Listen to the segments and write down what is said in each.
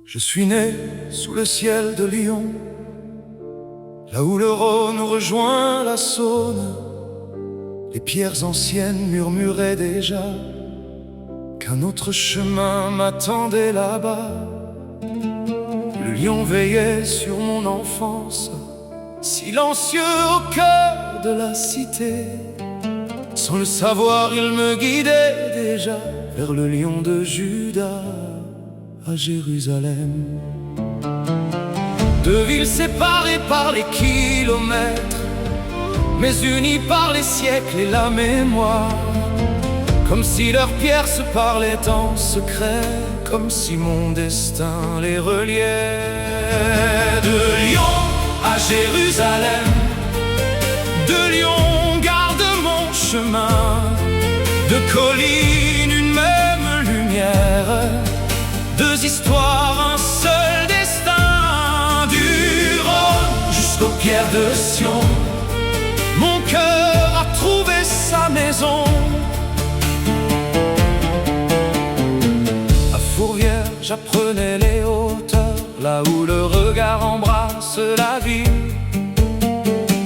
Je suis né sous le ciel de Lyon, là où le Rhône rejoint la Saône. Les pierres anciennes murmuraient déjà qu'un autre chemin m'attendait là-bas. Le lion veillait sur mon enfance, silencieux au cœur de la cité. Sans le savoir, il me guidait déjà vers le lion de Juda à Jérusalem. Deux villes séparées par les kilomètres, mais unies par les siècles et la mémoire. Comme si leurs pierres se parlaient en secret, comme si mon destin les reliait. De Lyon à Jérusalem, de Lyon garde mon chemin. De collines une même lumière, deux histoires, un seul destin. Du Rhône jusqu'aux pierres de Sion, mon cœur a trouvé sa maison. À Fourvière, j'apprenais les hauteurs, là où le regard embrasse la ville.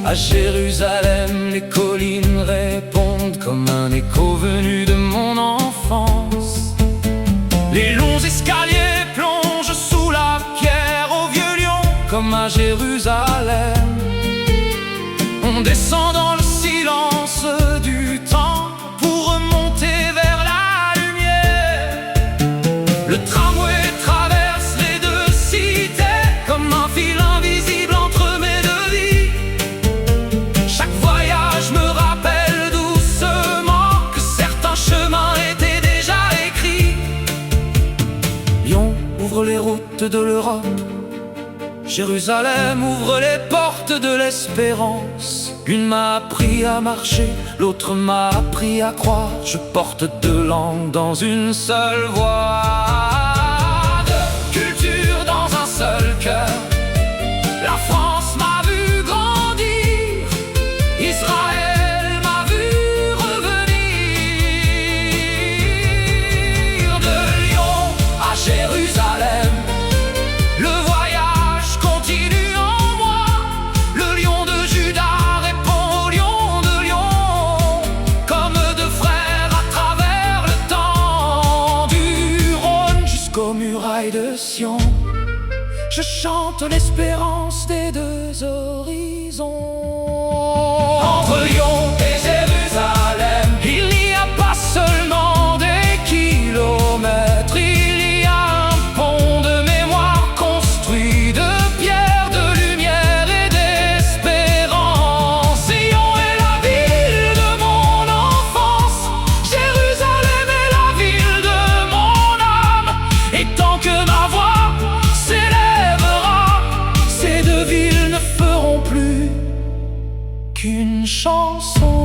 À Jérusalem, les collines répondent comme un écho venu de mon enfance. Les longs escaliers plongent sous la pierre au vieux lion, comme à Jérusalem. On descend dans le silence du temps pour remonter vers la lumière. Le tramway traverse les deux cités comme un fil invisible entre mes deux vies. Chaque voyage me rappelle doucement que certains chemins étaient déjà écrits. Lyon ouvre les routes de l'Europe, Jérusalem ouvre les portes de l'espérance. Une m'a appris à marcher, l'autre m'a appris à croire. Je porte deux langues dans une seule voix. Deux cultures dans un seul cœur. La France m'a vu grandir, Israël m'a vu revenir. De Lyon à Jérusalem, le voyage continue en moi. Le lion de Juda répond au lion de Lyon, comme deux frères à travers le temps. Du Rhône jusqu'aux murailles de Sion, je chante l'espérance des deux horizons. Entre Lyon et Jérusalem, il n'y a pas seulement des kilomètres, il y a un pont de mémoire construit de pierres, de lumière et d'espérance. Sion est la ville de mon enfance, Jérusalem est la ville de mon âme. Et tant que ma voix s'élèvera, ces deux villes ne feront plus qu'une chanson.